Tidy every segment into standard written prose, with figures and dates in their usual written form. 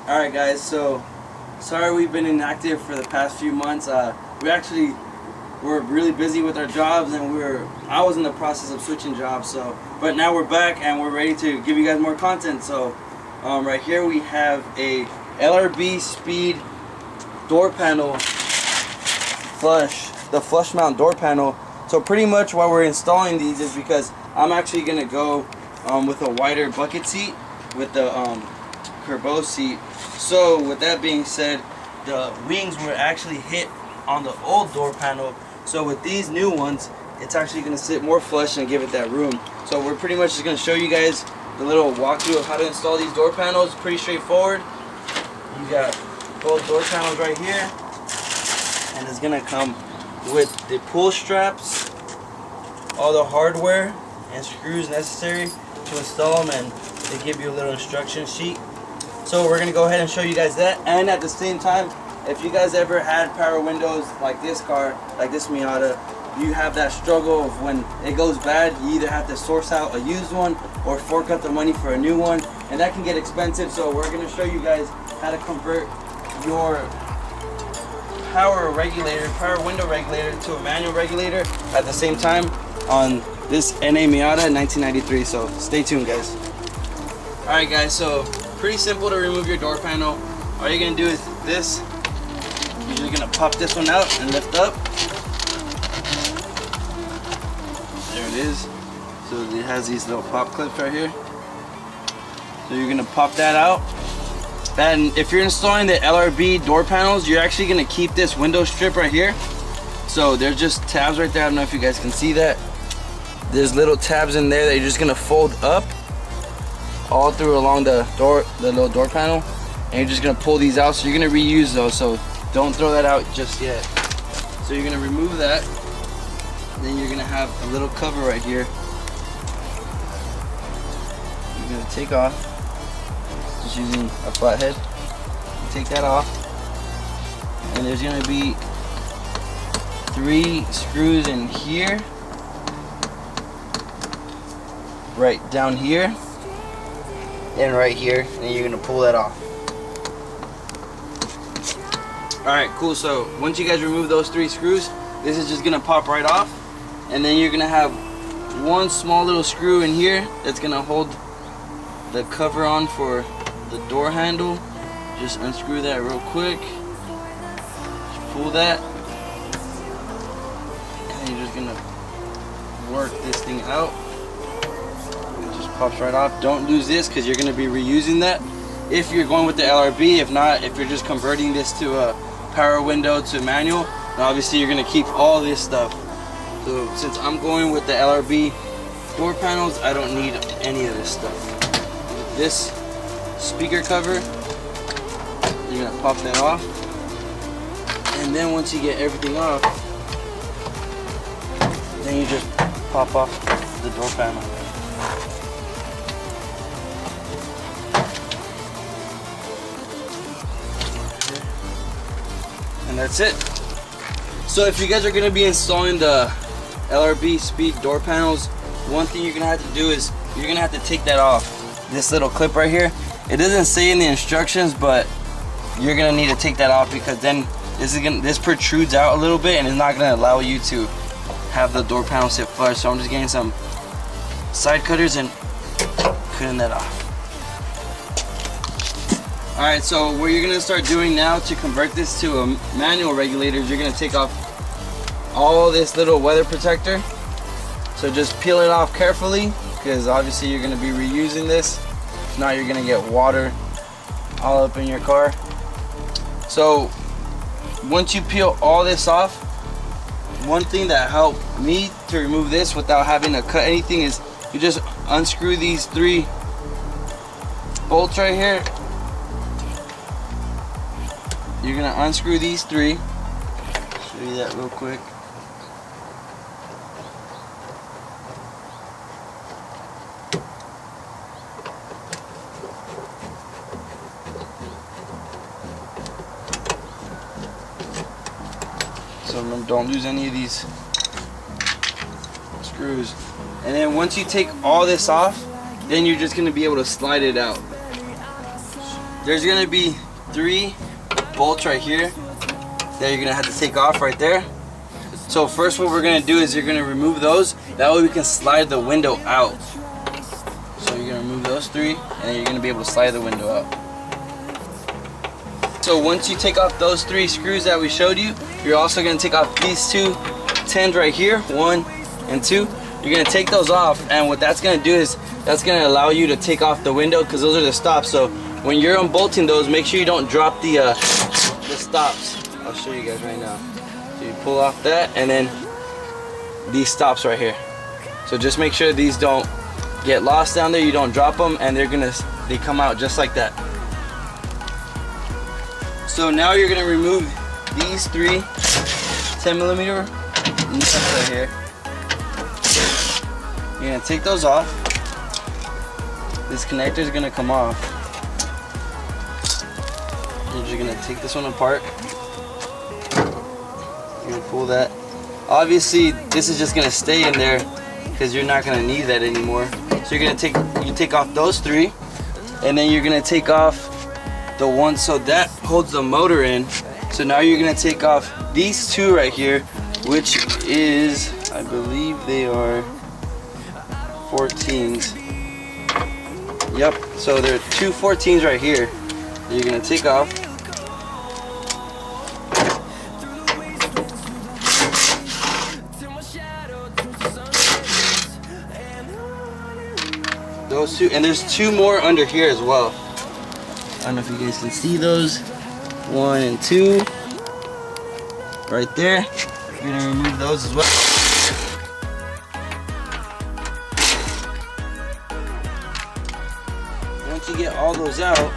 Alright guys, so sorry we've been inactive for the past few months. We're really busy with our jobs, and I was in the process of switching jobs, but now we're back and we're ready to give you guys more content. So right here we have a LRB Speed door panel the flush mount door panel. So pretty much why we're installing these is because I'm actually gonna go with a wider bucket seat with the Kerbo seat. So with that being said, the wings were actually hit on the old door panel. So with these new ones, it's actually going to sit more flush and give it that room. So we're pretty much just going to show you guys the little walkthrough of how to install these door panels. Pretty straightforward. You got both door panels right here, and it's going to come with the pull straps, all the hardware and screws necessary to install them, and they give you a little instruction sheet. So we're going to go ahead and show you guys that, and at the same time, if you guys ever had power windows like this car, like this Miata, you have that struggle of when it goes bad, you either have to source out a used one or fork out the money for a new one, and that can get expensive. So we're going to show you guys how to convert your power window regulator to a manual regulator at the same time on this NA Miata 1993. So stay tuned, guys. Alright guys, so pretty simple to remove your door panel. All you're going to do is this. You're just going to pop this one out and lift up. There it is. So it has these little pop clips right here. So you're going to pop that out. And if you're installing the LRB door panels, you're actually going to keep this window strip right here. So there's just tabs right there. I don't know if you guys can see that. There's little tabs in there that you're just going to fold up all through along the little door panel. And you're just going to pull these out. So you're going to reuse those. So don't throw that out just yet. So you're going to remove that. Then you're going to have a little cover right here. You're going to take off. Just using a flathead. Take that off. And there's going to be 3 screws in here. Right down here. And right here. And you're going to pull that off. Alright, cool. So once you guys remove those 3 screws, this is just gonna pop right off, and then you're gonna have one small little screw in here that's gonna hold the cover on for the door handle. Just unscrew that real quick. Just pull that, and you're just gonna work this thing out. It just pops right off. Don't lose this because you're gonna be reusing that if you're going with the LRB. If not, if you're just converting this to a power window to manual, and obviously you're going to keep all this stuff. So since I'm going with the LRB door panels, I don't need any of this stuff. This speaker cover, you're going to pop that off, and then once you get everything off, then you just pop off the door panel. And that's it. So if you guys are going to be installing the LRB Speed door panels, one thing you're going to have to do is you're going to have to take that off. This little clip right here, it doesn't say in the instructions, but you're going to need to take that off because then this protrudes out a little bit and it's not going to allow you to have the door panel sit flush. So I'm just getting some side cutters and cutting that off. Alright, so what you're going to start doing now to convert this to a manual regulator is you're going to take off all this little weather protector. So just peel it off carefully because obviously you're going to be reusing this. If not, you're going to get water all up in your car. So once you peel all this off, one thing that helped me to remove this without having to cut anything is you just unscrew these 3 bolts right here. You're gonna unscrew these 3. Show you that real quick. So remember, don't lose any of these screws. And then once you take all this off, then you're just gonna be able to slide it out. there's gonna be 3 bolts right here that you're gonna have to take off right there. So first what we're gonna do is you're gonna remove those. That way we can slide the window out. So you're gonna remove those 3 and then you're gonna be able to slide the window out. So once you take off those 3 screws that we showed you, you're also gonna take off these 2 10s right here, 1 and 2. You're gonna take those off, and what that's gonna do is that's gonna allow you to take off the window, because those are the stops. So when you're unbolting those, make sure you don't drop the stops. I'll show you guys right now. So you pull off that, and then these stops right here. So just make sure these don't get lost down there, you don't drop them, and they come out just like that. So now you're gonna remove these 3 10mm nuts right here. You're gonna take those off. This connector is gonna come off. You're just gonna take this one apart. You're gonna pull that. Obviously, this is just gonna stay in there because you're not gonna need that anymore. So you're gonna take off those 3, and then you're gonna take off the one so that holds the motor in. So now you're gonna take off these 2 right here, which is, I believe they are 14s. Yep, so there are 2 14s right here that you're gonna take off. Those 2, and there's 2 more under here as well. I don't know if you guys can see those. 1 and 2 right there. You're gonna remove those as well. Once you get all those out,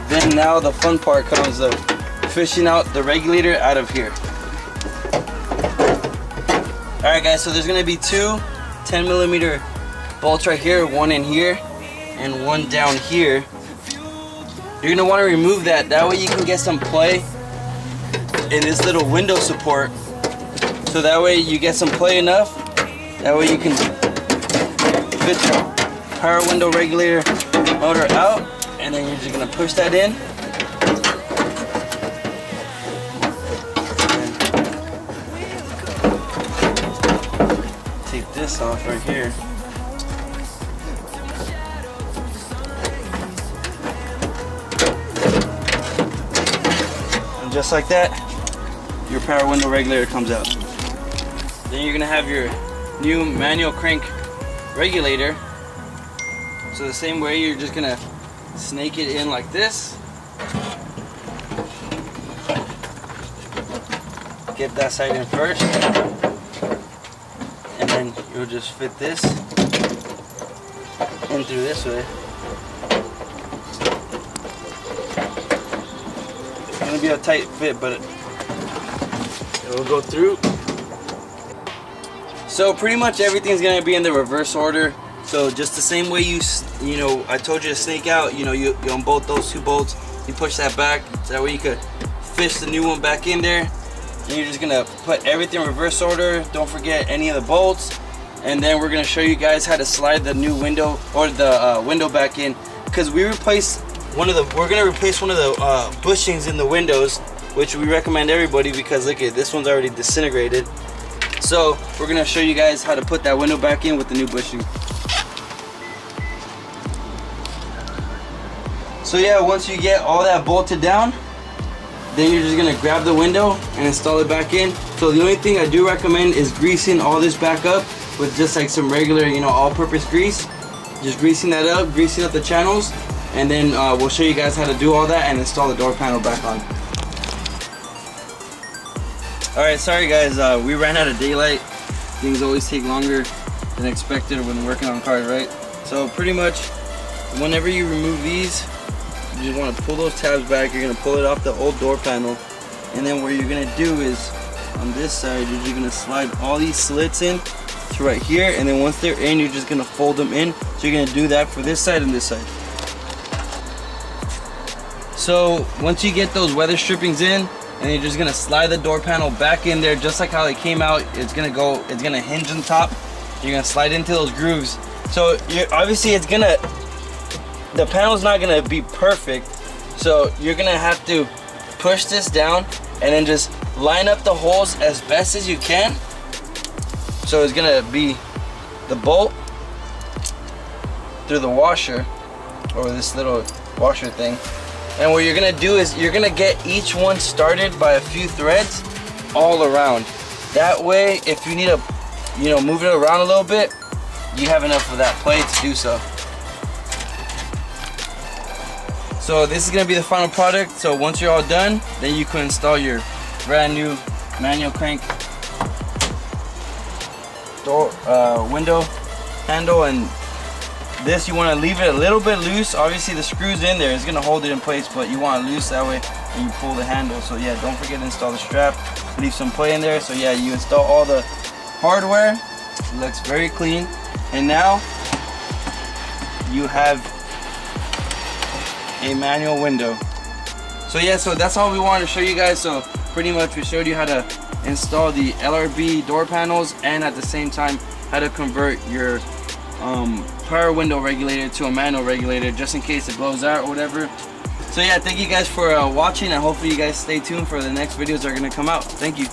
then now the fun part comes of fishing out the regulator out of here. Alright guys, so there's gonna be 2 10mm bolts right here, 1 in here and 1 down here. You're gonna want to remove that. That way you can get some play in this little window support. So that way you get some play enough. That way you can fit the power window regulator motor out, and then you're just gonna push that in. And take this off right here. Just like that, your power window regulator comes out. Then you're gonna have your new manual crank regulator. So the same way, you're just gonna snake it in like this. Get that side in first, and then you'll just fit this in through this way. Gonna be a tight fit, but it'll go through. So pretty much everything's gonna be in the reverse order. So just the same way you know, I told you to snake out. You know, you unbolt those 2 bolts, you push that back, so that way you could fish the new one back in there. And you're just gonna put everything in reverse order. Don't forget any of the bolts, and then we're gonna show you guys how to slide the new window or the window back in, because we're gonna replace one of the bushings in the windows, which we recommend everybody, because look at this one's already disintegrated. So we're gonna show you guys how to put that window back in with the new bushing. So yeah, once you get all that bolted down, then you're just gonna grab the window and install it back in. So the only thing I do recommend is greasing all this back up with just like some regular, you know, all-purpose grease. Just greasing that up, greasing up the channels, and then we'll show you guys how to do all that and install the door panel back on. Alright, sorry guys, we ran out of daylight. Things always take longer than expected when working on cars, right? So pretty much, whenever you remove these, you just want to pull those tabs back. You're going to pull it off the old door panel, and then what you're going to do is, on this side, you're just going to slide all these slits in to right here, and then once they're in, you're just going to fold them in. So you're going to do that for this side and this side. So once you get those weather strippings in, and you're just gonna slide the door panel back in there just like how they came out. It's gonna hinge on top. You're gonna slide into those grooves. So obviously it's gonna the panel's not gonna be perfect, so you're gonna have to push this down and then just line up the holes as best as you can. So it's gonna be the bolt through the washer, or this little washer thing. And what you're gonna do is you're gonna get each one started by a few threads all around. That way, if you need to, you know, move it around a little bit, you have enough of that play to do so. So this is gonna be the final product. So once you're all done, then you can install your brand new manual crank door, window handle. And this, you want to leave it a little bit loose. Obviously the screws in there is going to hold it in place, but you want it loose, that way when you pull the handle. So yeah, don't forget to install the strap, leave some play in there. So yeah, you install all the hardware. It looks very clean, and now you have a manual window. So yeah, so that's all we wanted to show you guys. So pretty much we showed you how to install the LRB door panels, and at the same time how to convert your power window regulator to a manual regulator, just in case it blows out or whatever. So yeah, thank you guys for watching, and hopefully you guys stay tuned for the next videos that are going to come out. Thank you.